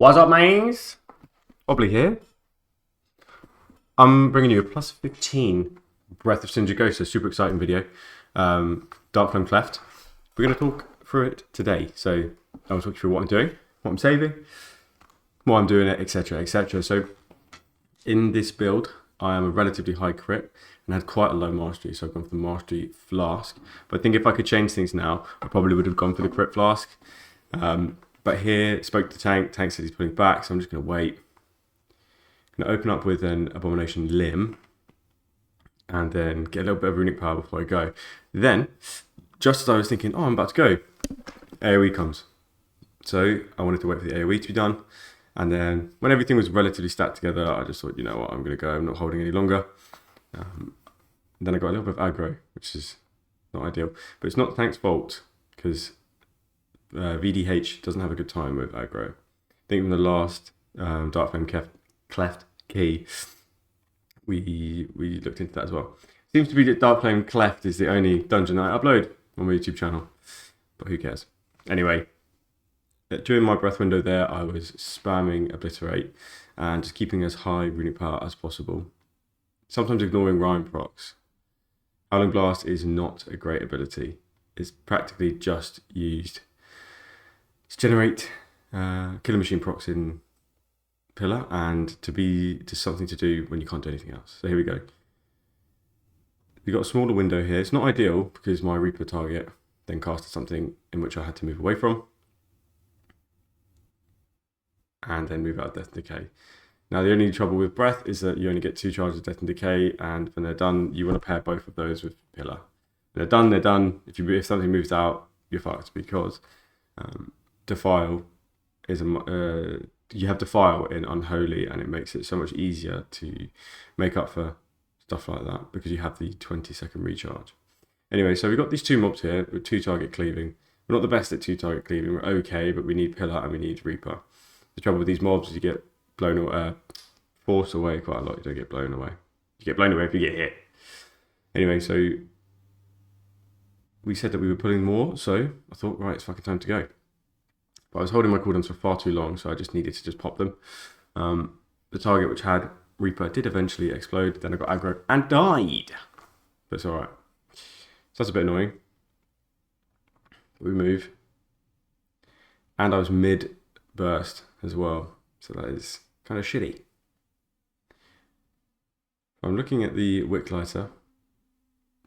What's up, mates? Obley here. I'm bringing you a plus 15 Breath of Sindragosa, super exciting video. DARKFLAME CLEFT. We're going to talk through it today. So I'll talk you through what I'm doing, what I'm saving, why I'm doing it, etc, etc. So in this build, I am a relatively high crit and had quite a low mastery, so I've gone for the mastery flask. But I think if I could change things now, I probably would have gone for the crit flask. But here, spoke to the tank. Tank said he's pulling back, so I'm just going to wait. I'm going to open up with an Abomination Limb and then get a little bit of runic power before I go. Then, just as I was thinking, oh, I'm about to go, AoE comes. So I wanted to wait for the AoE to be done. And then when everything was relatively stacked together, I just thought, you know what, I'm going to go. I'm not holding any longer. Then I got a little bit of aggro, which is not ideal. But it's not the tank's fault, because VDH doesn't have a good time with aggro. I think in the last DARKFLAME CLEFT key, we looked into that as well. Seems to be that DARKFLAME CLEFT is the only dungeon I upload on my YouTube channel, but who cares? Anyway, during my breath window there, I was spamming Obliterate and just keeping as high runic power as possible. Sometimes ignoring Rhyme procs. Howling Blast is not a great ability. It's practically just used to generate killer machine procs in pillar and to be just something to do when you can't do anything else. So here we go. We've got a smaller window here. It's not ideal because my Reaper target then casted something in which I had to move away from and then move out of Death and Decay. Now the only trouble with Breath is that you only get 2 charges of Death and Decay, and when they're done you want to pair both of those with pillar. When they're done, they're done. If something moves out, you're fucked, because Defile is you have Defile in Unholy, and it makes it so much easier to make up for stuff like that because you have the 20-second recharge. Anyway, so we've got these 2 mobs here with 2 target cleaving. We're not the best at 2 target cleaving. We're okay, but we need pillar and we need Reaper. The trouble with these mobs is you get blown forced away quite a lot. You don't get blown away. You get blown away if you get hit. Anyway, so we said that we were pulling more, so I thought, right, it's fucking time to go. But I was holding my cooldowns for far too long, so I just needed to just pop them. The target, which had Reaper, did eventually explode. Then I got aggro and died. But it's alright. So that's a bit annoying. We move. And I was mid-burst as well. So that is kind of shitty. I'm looking at the Wick Lighter.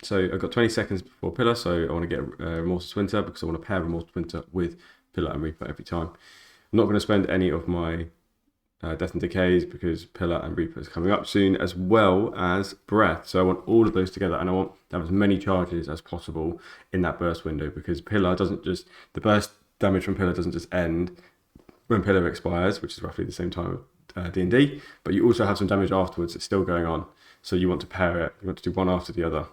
So I've got 20 seconds before pillar, so I want to get Remorseless Winter because I want to pair Remorseless Winter with pillar and Reaper every time. I'm not going to spend any of my Death and Decays because pillar and Reaper is coming up soon, as well as Breath. So I want all of those together, and I want to have as many charges as possible in that burst window, because pillar doesn't just, the burst damage from pillar doesn't just end when pillar expires, which is roughly the same time of D&D, but you also have some damage afterwards that's still going on. So you want to pair it, you want to do one after the other.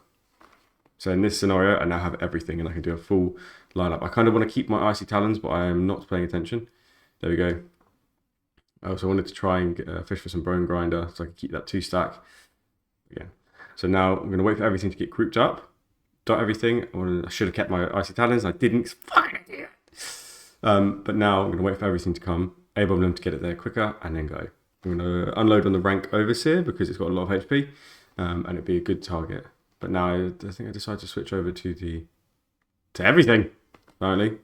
So in this scenario, I now have everything and I can do a full lineup. I kind of want to keep my Icy Talons, but I am not paying attention. There we go. I also wanted to try and fish for some Bone Grinder so I can keep that 2 stack. Again. So now I'm going to wait for everything to get grouped up. Dot everything. I should have kept my Icy Talons. I didn't. Fucking idiot. But now I'm going to wait for everything to come, able them to get it there quicker, and then go. I'm going to unload on the rank Overseer because it's got a lot of HP, and it'd be a good target. But now I think I decided to switch over to everything, apparently.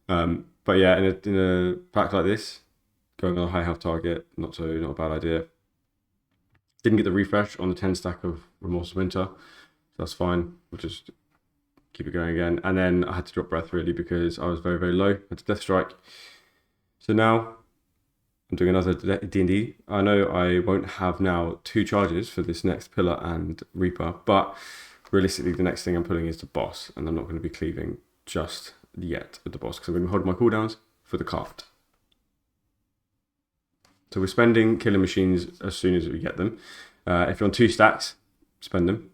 But yeah, in a pack like this, going on a high health target, not a bad idea. Didn't get the refresh on the 10 stack of Remorseless Winter, so that's fine. We'll just keep it going again. And then I had to drop Breath really because I was very, very low. I had to Death Strike. So now I'm doing another D&D. I know I won't have now 2 charges for this next pillar and Reaper, but realistically the next thing I'm pulling is the boss, and I'm not going to be cleaving just yet at the boss because I'm going to hold my cooldowns for the craft. So we're spending killer machines as soon as we get them. If you're on 2 stacks, spend them.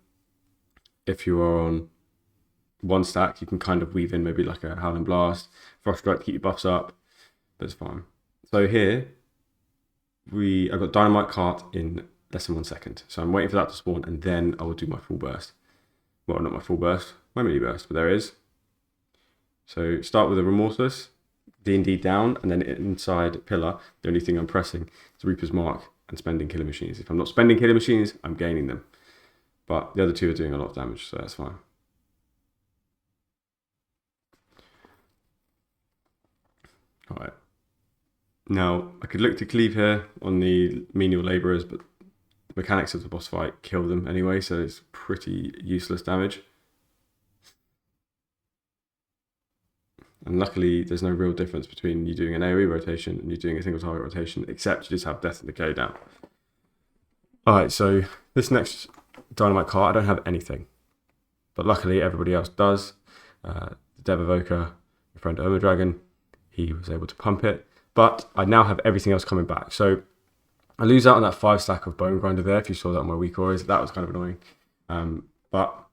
If you are on 1 stack, you can kind of weave in maybe like a Howling Blast, Frost Strike to keep your buffs up, but it's fine. So here, I got Dynamite Cart in less than 1 second. So I'm waiting for that to spawn, and then I will do my full burst. Well, not my full burst, my mini burst, but there it is. So start with a Remorseless, D&D down, and then inside Pillar, the only thing I'm pressing is Reaper's Mark and spending Killer Machines. If I'm not spending Killer Machines, I'm gaining them. But the other two are doing a lot of damage, so that's fine. Alright. Now, I could look to cleave here on the menial labourers, but the mechanics of the boss fight kill them anyway, so it's pretty useless damage. And luckily, there's no real difference between you doing an AoE rotation and you doing a single target rotation, except you just have Death and Decay down. Alright, so this next Dynamite cart, I don't have anything. But luckily, everybody else does. The Dev Evoker, my friend Oma Dragon, he was able to pump it. But I now have everything else coming back. So I lose out on that 5 stack of Bone Grinder there, if you saw that on my weak auras. That was kind of annoying. But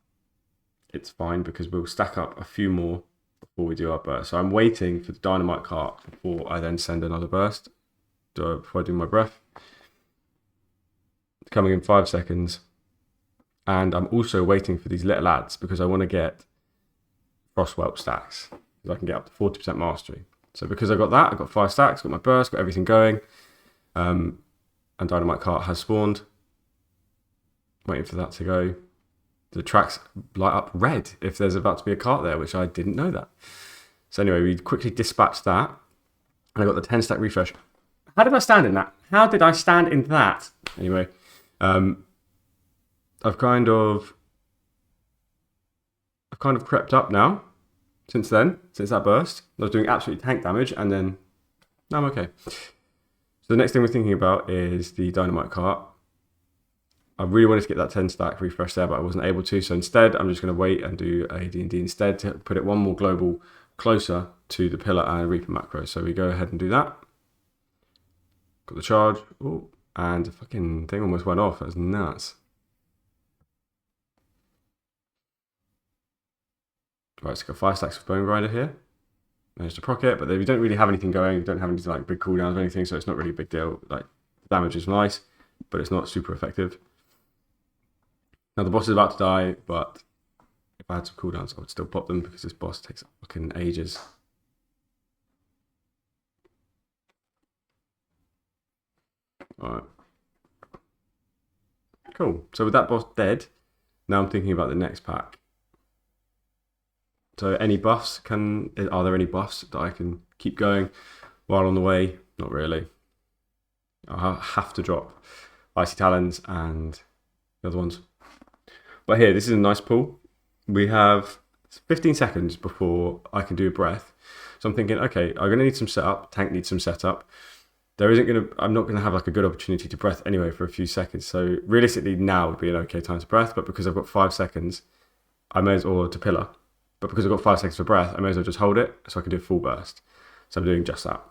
it's fine because we'll stack up a few more before we do our burst. So I'm waiting for the Dynamite cart before I then send another burst. Before I do my breath. It's coming in 5 seconds. And I'm also waiting for these little ads because I want to get Frostwhelp stacks. So I can get up to 40% mastery. So because I got that, I got 5 stacks, got my burst, got everything going. And Dynamite cart has spawned. Waiting for that to go. The tracks light up red if there's about to be a cart there, which I didn't know that. So anyway, we quickly dispatched that. And I got the 10 stack refresh. How did I stand in that? How did I stand in that? Anyway, I've kind of crept up now since that burst. I was doing absolute tank damage, and then now I'm okay. So the next thing we're thinking about is the Dynamite cart. I really wanted to get that 10 stack refresh there, but I wasn't able to. So instead, I'm just going to wait and do a D&D instead to put it one more global closer to the Pillar and Reaper macro. So we go ahead and do that. Got the charge. Ooh, and the fucking thing almost went off. That was nuts. Right, so got 5 stacks of Bone Grinder here. Managed to proc it, but we don't really have anything going. We don't have any like big cooldowns or anything, so it's not really a big deal. Like, the damage is nice, but it's not super effective. Now the boss is about to die, but if I had some cooldowns, I would still pop them because this boss takes fucking ages. Alright. Cool. So with that boss dead, now I'm thinking about the next pack. So any buffs are there any buffs that I can keep going while on the way? Not really. I'll have to drop Icy Talons and the other ones. But here, this is a nice pull. We have 15 seconds before I can do a breath. So I'm thinking, okay, I'm gonna need some setup. Tank needs some setup. I'm not gonna have like a good opportunity to breath anyway for a few seconds. So realistically now would be an okay time to breath, but because I've got 5 seconds, I may as well to Pillar. But because I've got 5 seconds for breath, I may as well just hold it so I can do a full burst. So I'm doing just that.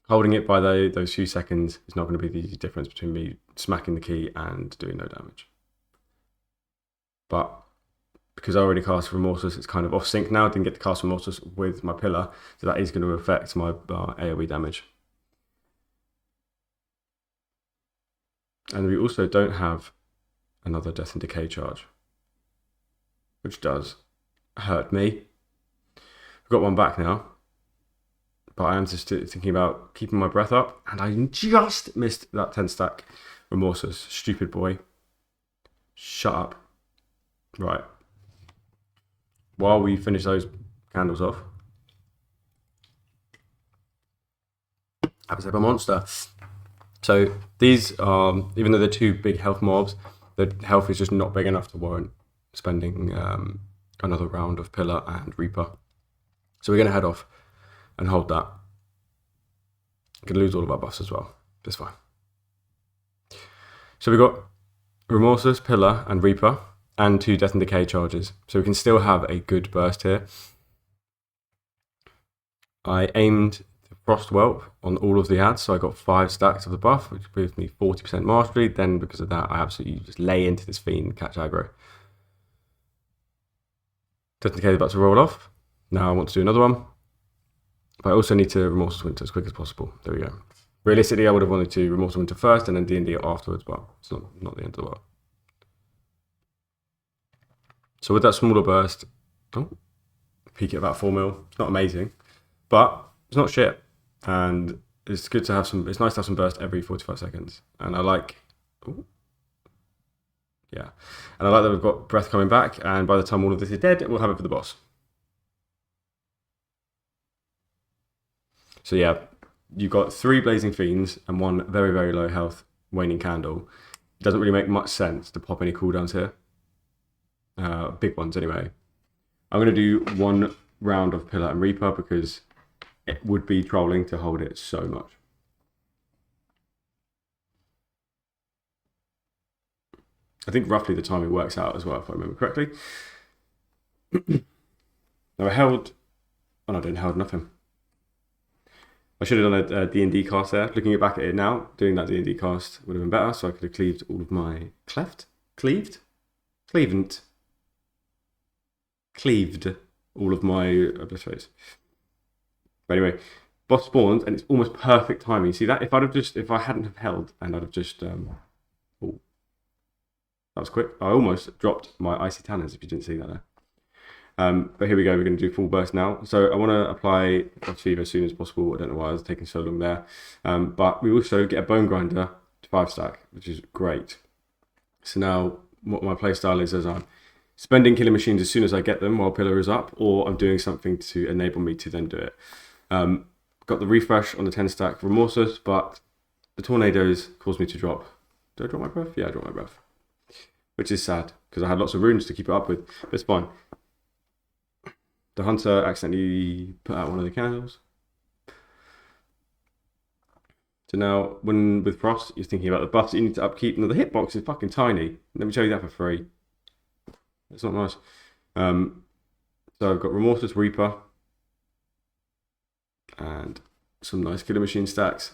Holding it by those few seconds is not going to be the difference between me smacking the key and doing no damage. But because I already cast Remorseless, it's kind of off sync now. I didn't get to cast Remorseless with my Pillar, so that is going to affect my AoE damage. And we also don't have another Death and Decay charge, which does hurt me. I've got one back now, but I am just thinking about keeping my breath up, and I just missed that 10 stack Remorseless. Stupid boy. Shut up. Right. While we finish those candles off, have a sip of Monster. So these are, even though they're 2 big health mobs, the health is just not big enough to warrant spending another round of Pillar and Reaper. So we're going to head off and hold that. Going to lose all of our buffs as well. That's fine. So we've got Remorseless, Pillar and Reaper and 2 Death and Decay charges. So we can still have a good burst here. I aimed the Frostwhelp on all of the ads, so I got 5 stacks of the buff, which gives me 40% mastery. Then because of that, I absolutely just lay into this Fiend and catch aggro. Death and Decay is about to roll off. Now I want to do another one. But I also need to Remorseless Winter as quick as possible. There we go. Realistically, I would have wanted to Remorseless Winter first and then D&D afterwards, but it's not the end of the world. So with that smaller burst, peak at about 4 mil. It's not amazing, but It's not shit, and it's good to have some. It's nice to have some burst every 45 seconds, and I like. Ooh, yeah, and I like that we've got breath coming back, and by the time all of this is dead, we'll have it for the boss. So yeah, you've got 3 blazing fiends and 1 very, very low health waning candle. It doesn't really make much sense to pop any cooldowns here. Big ones anyway. I'm going to do 1 round of Pillar and Reaper because it would be trolling to hold it so much. I think roughly the time it works out as well, if I remember correctly. Now I held... Oh no, I didn't held nothing. I should have done a D&D cast there. Looking back at it now, doing that D&D cast would have been better, so I could have cleaved all of my... Cleft? Cleaved? Cleaved. Cleaved all of my obliterates. But anyway, boss spawns, and it's almost perfect timing. You see that? If I hadn't have held, and I'd have just... oh, that was quick. I almost dropped my icy tanners, if you didn't see that there. But here we go, we're going to do full burst now. So I want to apply Frost Fever as soon as possible. I don't know why I was taking so long there. But we also get a Bone Grinder to 5 stack, which is great. So now what my playstyle is I'm spending killing machines as soon as I get them while Pillar is up, or I'm doing something to enable me to then do it. Got the refresh on the 10 stack Remorseless, but the tornadoes caused me to drop. Did I drop my breath? Yeah, I dropped my breath. Which is sad, because I had lots of runes to keep it up with, but it's fine. The hunter accidentally put out one of the candles. So now, when with Frost, you're thinking about the buffs that you need to upkeep. Now, the hitbox is fucking tiny. Let me show you that for free. It's not nice. So I've got Remorseless Reaper. And some nice killer machine stacks.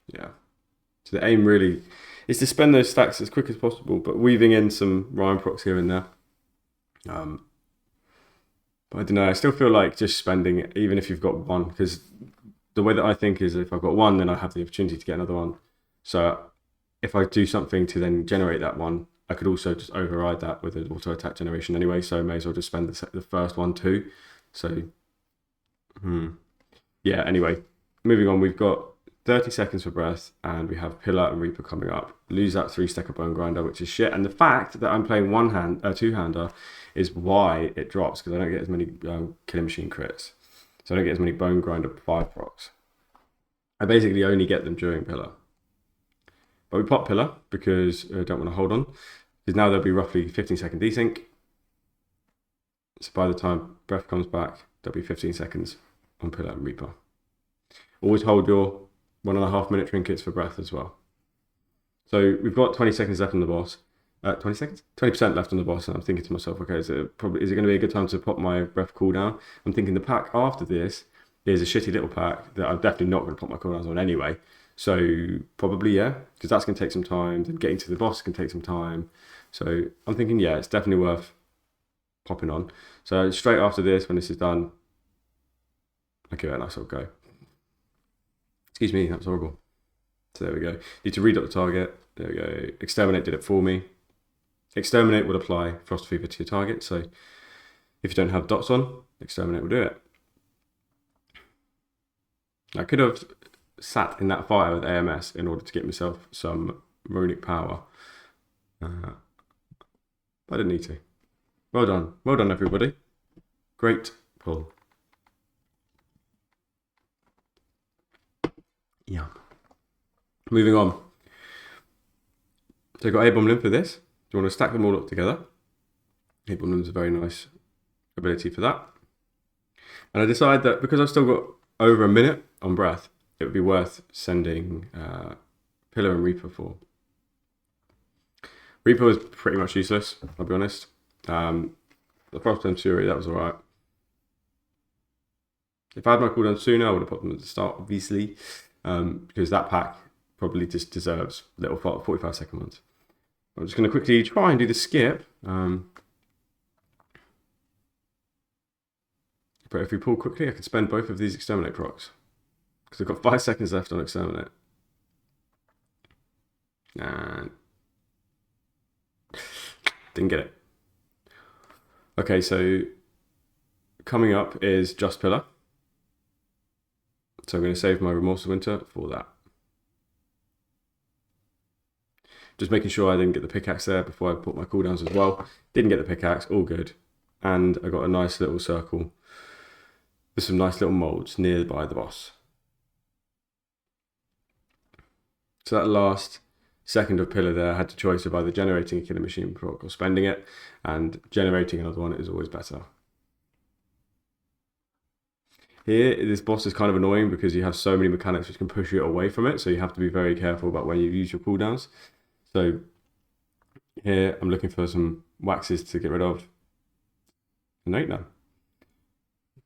Yeah. So the aim really is to spend those stacks as quick as possible, but weaving in some Ryan procs here and there. But I don't know, I still feel like just spending it, even if you've got 1, because the way that I think is if I've got 1, then I have the opportunity to get another 1. So if I do something to then generate that 1, I could also just override that with an auto attack generation anyway, so I may as well just spend the first one too. So, yeah, anyway, moving on, we've got 30 seconds for breath, and we have Pillar and Reaper coming up. Lose that 3 stack of Bone Grinder, which is shit. And the fact that I'm playing 2-hander is why it drops, because I don't get as many Killing Machine crits. So I don't get as many Bone Grinder 5 procs. I basically only get them during Pillar. But we pop Pillar because I don't want to hold on. Because now there'll be roughly 15-second desync. So by the time breath comes back, there'll be 15 seconds on Pillar and Reaper. Always hold your 1.5 minute trinkets for breath as well. So we've got 20 seconds left on the boss. 20 seconds? 20% left on the boss, and I'm thinking to myself, okay, is it going to be a good time to pop my breath cooldown? I'm thinking the pack after this is a shitty little pack that I'm definitely not going to pop my cooldowns on anyway. So probably, yeah, because that's going to take some time. Then getting to the boss can take some time. So I'm thinking, yeah, it's definitely worth popping on. So straight after this, when this is done, I'll give it a nice little go. Excuse me, that was horrible. So there we go. Need to redot the target. There we go. Exterminate did it for me. Exterminate will apply Frost Fever to your target. So if you don't have dots on, Exterminate will do it. I could have sat in that fire with AMS in order to get myself some runic power. But I didn't need to. Well done. Well done, everybody. Great pull. Yeah. Moving on. So I've got A-Bomb Limb for this. Do you want to stack them all up together? A-Bomb Limb is a very nice ability for that. And I decided that because I've still got over a minute on breath, it would be worth sending Pillar and Reaper for. Reaper was pretty much useless, I'll be honest. The Frostburn Fury, that was alright. If I had my cooldown sooner, I would have put them at the start, obviously. Because that pack probably just deserves little 45-second ones. I'm just going to quickly try and do the skip. But if we pull quickly, I can spend both of these Exterminate procs. Because I've got 5 seconds left on Exterminate. And didn't get it. Okay, so coming up is Just Pillar. So I'm going to save my Remorseless Winter for that. Just making sure I didn't get the pickaxe there before I put my cooldowns as well. Didn't get the pickaxe, all good. And I got a nice little circle with some nice little molds nearby the boss. So that last second of pillar there, I had the choice of either generating a killing machine proc or spending it, and generating another one is always better. Here, this boss is kind of annoying because you have so many mechanics which can push you away from it, so you have to be very careful about when you use your cooldowns. So here, I'm looking for some waxes to get rid of. No.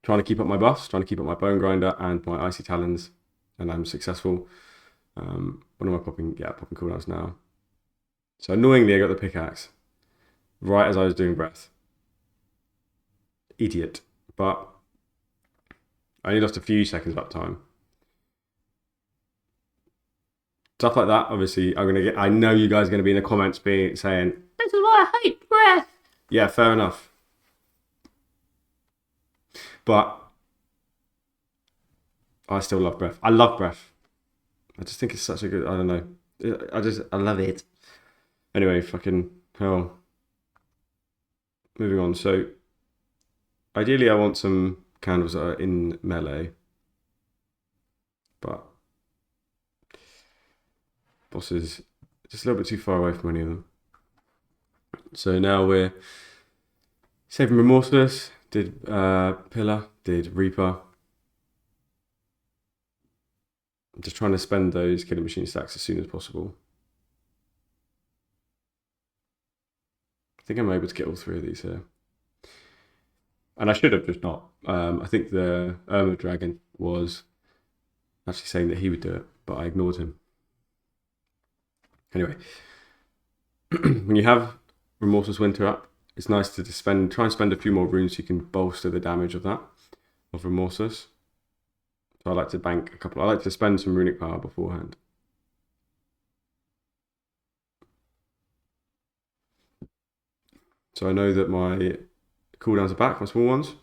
Trying to keep up my buffs, trying to keep up my Bone Grinder and my Icy Talons, and I'm successful. What am I popping? Yeah, popping cooldowns now. So annoyingly, I got the pickaxe right as I was doing breath. Idiot. But I only lost a few seconds of uptime. Stuff like that, obviously, I know you guys are going to be in the comments saying, this is why I hate breath. Yeah, fair enough. But I still love breath. I love breath. I just think it's such a good, I don't know. I love it. Anyway, fucking hell. Moving on. So, ideally, I want some candles that are in melee. But boss is just a little bit too far away from any of them. So now we're saving Remorseless, did Pillar, did Reaper. I'm just trying to spend those killing machine stacks as soon as possible. I think I'm able to get all three of these here. And I should have just not. I think the Erma Dragon was actually saying that he would do it, but I ignored him. Anyway, when you have Remorseless Winter up, it's nice to try and spend a few more runes so you can bolster the damage of Remorseless. So I like to bank a couple. I like to spend some runic power beforehand. So I know that my cooldowns are back, my small ones.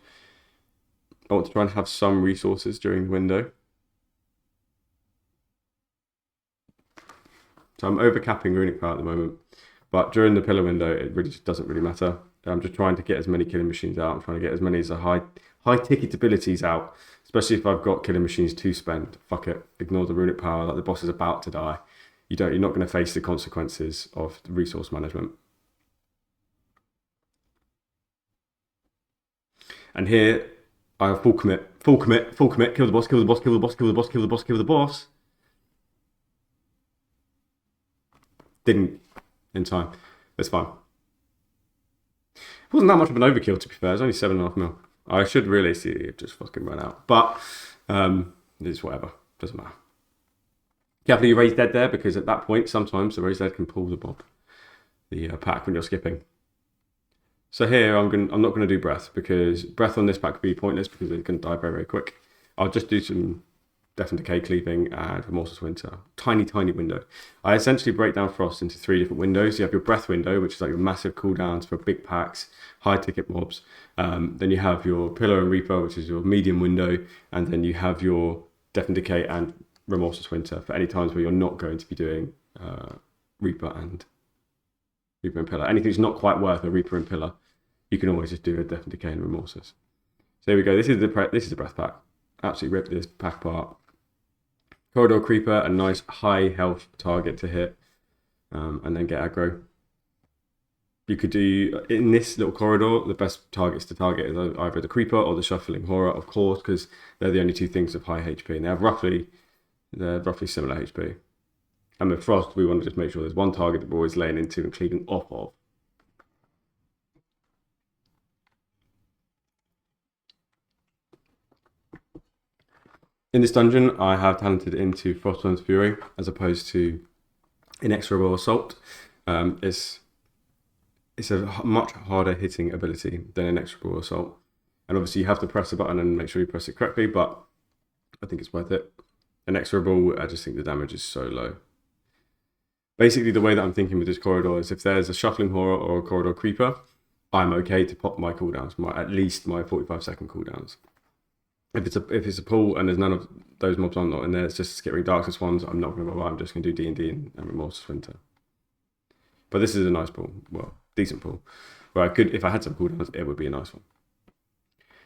I want to try and have some resources during the window. So I'm overcapping runic power at the moment, but during the pillar window, it really just doesn't really matter. I'm just trying to get as many killing machines out. I'm trying to get as many as the high ticket abilities out, especially if I've got killing machines to spend. Fuck it, ignore the runic power. Like the boss is about to die. You're not going to face the consequences of the resource management. And here, I have full commit, kill the boss, kill the boss, kill the boss, kill the boss, kill the boss, kill the boss. Didn't in time. That's fine. It wasn't that much of an overkill, to be fair. It's only 7.5 mil. I should really see it just fucking run out. But it's whatever. Doesn't matter. Carefully you raise dead there, because at that point, sometimes the raise dead can pull the pack when you're skipping. So here, I'm not going to do breath, because breath on this pack would be pointless because it can die very, very quick. I'll just do some Death and Decay cleaving and Remorseless Winter. Tiny window. I essentially break down Frost into 3 different windows. You have your breath window, which is like your massive cooldowns for big packs, high ticket mobs. Then you have your Pillar and Reaper, which is your medium window. And then you have your Death and Decay and Remorseless Winter for any times where you're not going to be doing Reaper and Pillar. Anything that's not quite worth a Reaper and Pillar, you can always just do a Death and Decay and Remorseless. So there we go. This is the breath pack. Absolutely rip this pack apart. Corridor Creeper, a nice high health target to hit, and then get aggro. You could do, in this little corridor, the best targets to target is either the Creeper or the Shuffling Horror, of course, because they're the only 2 things of high HP, and they're roughly similar HP. And with Frost, we want to just make sure there's one target that we're always laying into and cleaving off of. In this dungeon, I have talented into Frostworm's Fury as opposed to Inexorable Assault. It's a much harder hitting ability than Inexorable Assault. And obviously you have to press a button and make sure you press it correctly, but I think it's worth it. Inexorable, I just think the damage is so low. Basically, the way that I'm thinking with this corridor is if there's a Shuffling Horror or a Corridor Creeper, I'm okay to pop my cooldowns, at least my 45-second cooldowns. If it's a pool and there's none of those mobs I'm not in there, it's just skipping Darkness ones, I'm not going to bother. I'm just going to do D&D and Remorseless Winter. But this is a nice pool. Well, decent pool. Where I could, if I had some cooldowns, it would be a nice one.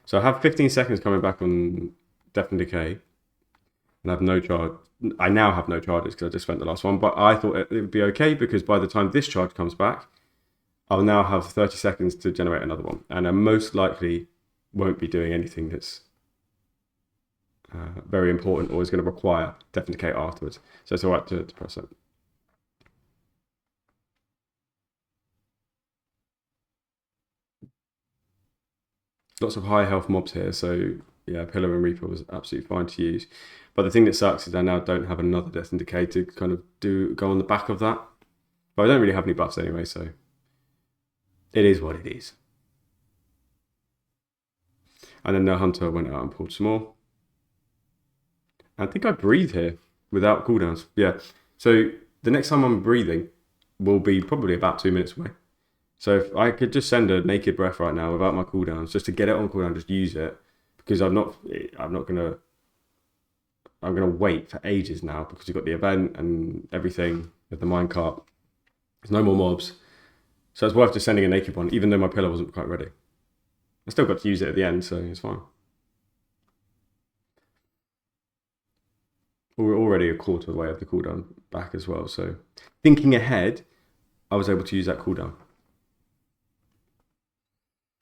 So I have 15 seconds coming back on Death and Decay. And I have no charge. I now have no charges because I just spent the last one. But I thought it would be okay because by the time this charge comes back, I'll now have 30 seconds to generate another one. And I most likely won't be doing anything that's very important or is going to require Death and Decay afterwards. So it's all right to press it. Lots of high health mobs here, so yeah, Pillar and Reaper was absolutely fine to use. But the thing that sucks is I now don't have another Death and Decay to kind of go on the back of that. But I don't really have any buffs anyway, so it is what it is. And then the Hunter went out and pulled some more. I think I breathe here without cooldowns. Yeah, so the next time I'm breathing will be probably about 2 minutes away. So if I could just send a naked breath right now without my cooldowns, just to get it on cooldown, just use it, because I'm gonna wait for ages now because you've got the event and everything with the minecart. There's no more mobs, so it's worth just sending a naked one, even though my pillar wasn't quite ready. I still got to use it at the end, so it's fine. We're already a quarter of the way of the cooldown back as well, so thinking ahead, I was able to use that cooldown.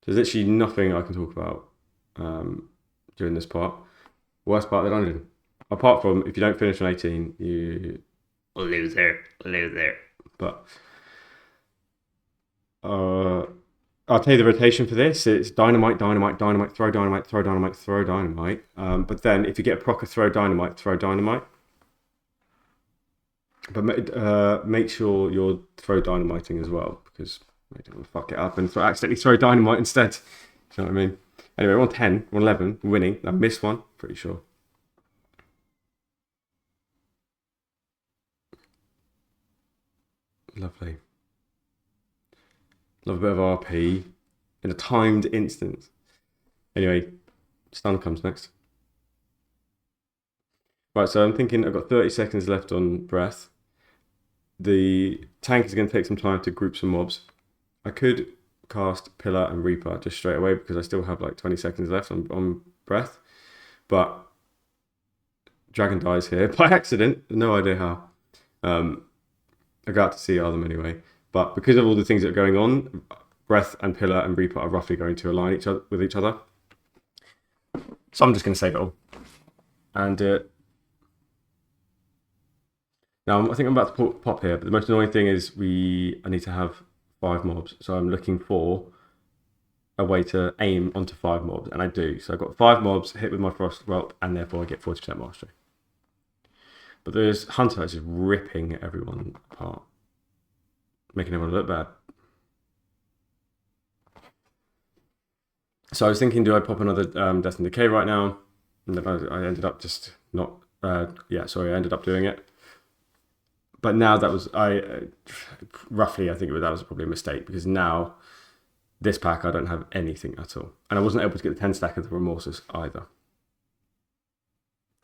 There's literally nothing I can talk about during this part. Worst part of the dungeon. Apart from, if you don't finish on 18, you loser. But I'll tell you the rotation for this. It's Dynamite, Dynamite, Dynamite, throw Dynamite, throw Dynamite, throw Dynamite. But then if you get a proc of throw Dynamite, throw Dynamite. But make sure you're throw Dynamiting as well, because I don't want to fuck it up and accidentally throw Dynamite instead. You know what I mean? Anyway, we're on 10, we're on 11, we're winning. I missed one, pretty sure. Lovely. Love a bit of RP in a timed instance. Anyway, stun comes next. Right, so I'm thinking I've got 30 seconds left on breath. The tank is going to take some time to group some mobs. I could cast Pillar and Reaper just straight away because I still have like 20 seconds left on breath. But Dragon dies here by accident. No idea how. I got to see them anyway. But because of all the things that are going on, Breath and Pillar and Reaper are roughly going to align with each other. So I'm just going to save it all. And now I think I'm about to pop here, but the most annoying thing is I need to have 5 mobs. So I'm looking for a way to aim onto 5 mobs, and I do. So I've got 5 mobs hit with my Frost Whelp, and therefore I get 40% mastery. But there's Hunter just ripping everyone apart, making everyone look bad. So I was thinking, do I pop another Death and Decay right now? And then I ended up just not. I ended up doing it. But now that was roughly. I think that was probably a mistake, because now this pack I don't have anything at all, and I wasn't able to get the 10 stack of the Remorseless either.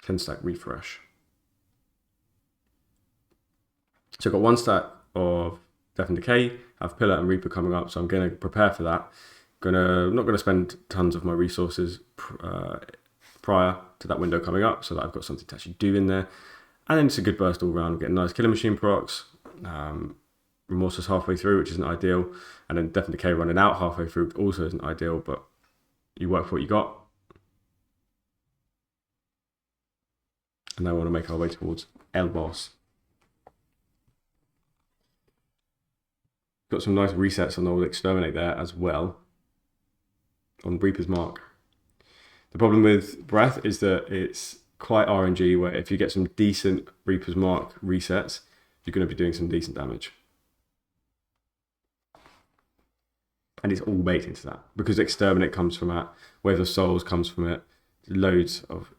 10 stack refresh. So I've got 1 stack of Death and Decay. I have Pillar and Reaper coming up, so I'm going to prepare for that. I'm not going to spend tons of my resources prior to that window coming up, so that I've got something to actually do in there. And then it's a good burst all around. I'm getting nice Killer Machine procs. Remorseless halfway through, which isn't ideal. And then Death and Decay running out halfway through also isn't ideal, but you work for what you got. And now we want to make our way towards El Boss. Got some nice resets on the old Exterminate there as well, on Reaper's Mark. The problem with Breath is that it's quite RNG, where if you get some decent Reaper's Mark resets, you're going to be doing some decent damage. And it's all baked into that, because Exterminate comes from that, Wave of Souls comes from it, loads of...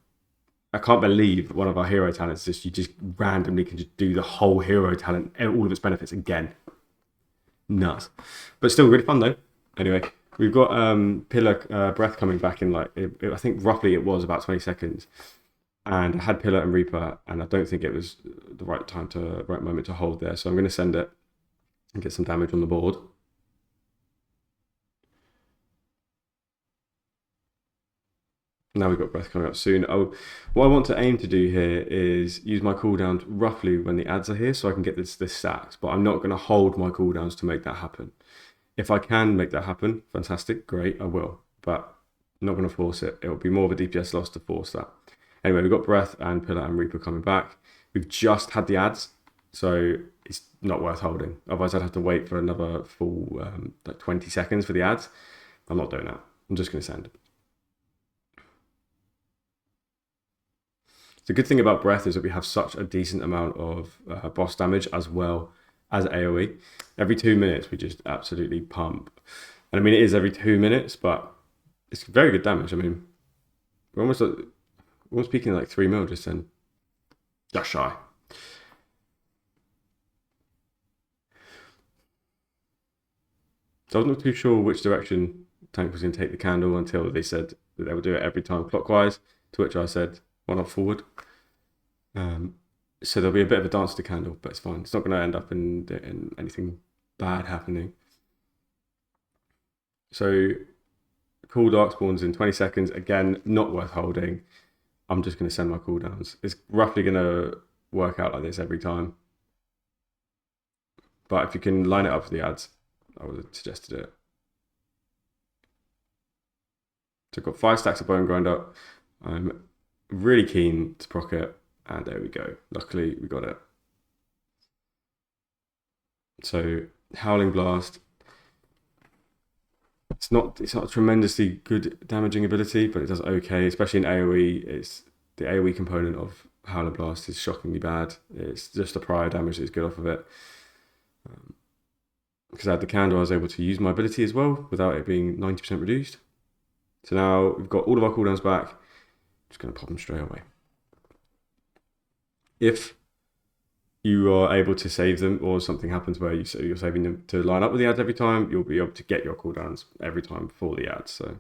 I can't believe one of our hero talents is you just randomly can just do the whole hero talent, all of its benefits again. Nuts. But still really fun though. Anyway, we've got Pillar Breath coming back in like, I think roughly it was about 20 seconds. And I had Pillar and Reaper, and I don't think it was the right moment to hold there. So I'm going to send it and get some damage on the board. Now we've got Breath coming up soon. What I want to aim to do here is use my cooldowns roughly when the ads are here, so I can get this stacked. But I'm not going to hold my cooldowns to make that happen. If I can make that happen, fantastic, great, I will. But I'm not going to force it. It will be more of a DPS loss to force that. Anyway, we've got Breath and Pillar and Reaper coming back. We've just had the ads, so it's not worth holding. Otherwise, I'd have to wait for another full like 20 seconds for the ads. I'm not doing that. I'm just going to send. The good thing about Breath is that we have such a decent amount of boss damage as well as AoE. Every 2 minutes, we just absolutely pump. And I mean, it is every 2 minutes, but it's very good damage. I mean, we're almost peaking like 3 mil just then. Just shy. So I was not too sure which direction Tank was going to take the candle until they said that they would do it every time clockwise, to which I said, why not forward? So there'll be a bit of a dance to the candle, but it's fine. It's not going to end up in anything bad happening. So Cool Dark spawns in 20 seconds. Again, not worth holding. I'm just going to send my cooldowns. It's roughly going to work out like this every time. But if you can line it up for the ads, I would have suggested it. So I've got 5 stacks of Bone Grinder. I'm really keen to proc it, and there we go. Luckily, we got it. So Howling Blast. It's not a tremendously good damaging ability, but it does okay, especially in AoE. It's the AoE component of Howling Blast is shockingly bad. It's just the prior damage that's good off of it. Because I had the candle, I was able to use my ability as well without it being 90% reduced. So now we've got all of our cooldowns back. Just going to pop them straight away. If you are able to save them, or something happens where you're saving them to line up with the ads every time, you'll be able to get your cooldowns every time for the ads. So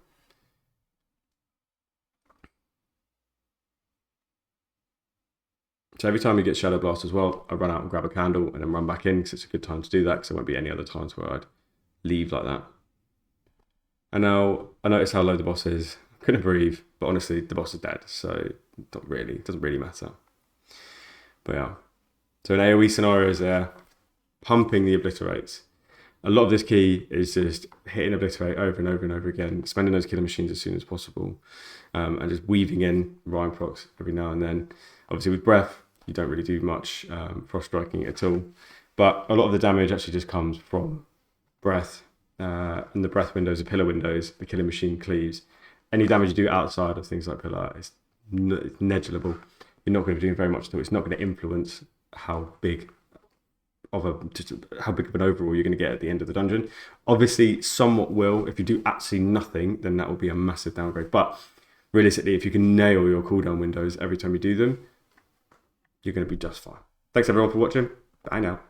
every time you get Shadow Blast as well, I run out and grab a candle and then run back in, because it's a good time to do that, because there won't be any other times where I'd leave like that. And now I notice how low the boss is. I couldn't breathe, but honestly, the boss is dead, so it doesn't really matter. But yeah, so in AoE scenarios there, pumping the obliterates. A lot of this key is just hitting obliterate over and over and over again, spending those killer machines as soon as possible, and just weaving in Rhyme procs every now and then. Obviously with Breath, you don't really do much frost striking at all, but a lot of the damage actually just comes from Breath, and the Breath windows, the Pillar windows, the killing machine cleaves. Any damage you do outside of things like Pillar is negligible. You're not going to be doing very much to it. It's not going to influence how big of an overall you're going to get at the end of the dungeon. Obviously, somewhat will. If you do absolutely nothing, then that will be a massive downgrade. But realistically, if you can nail your cooldown windows every time you do them, you're going to be just fine. Thanks everyone for watching. Bye now.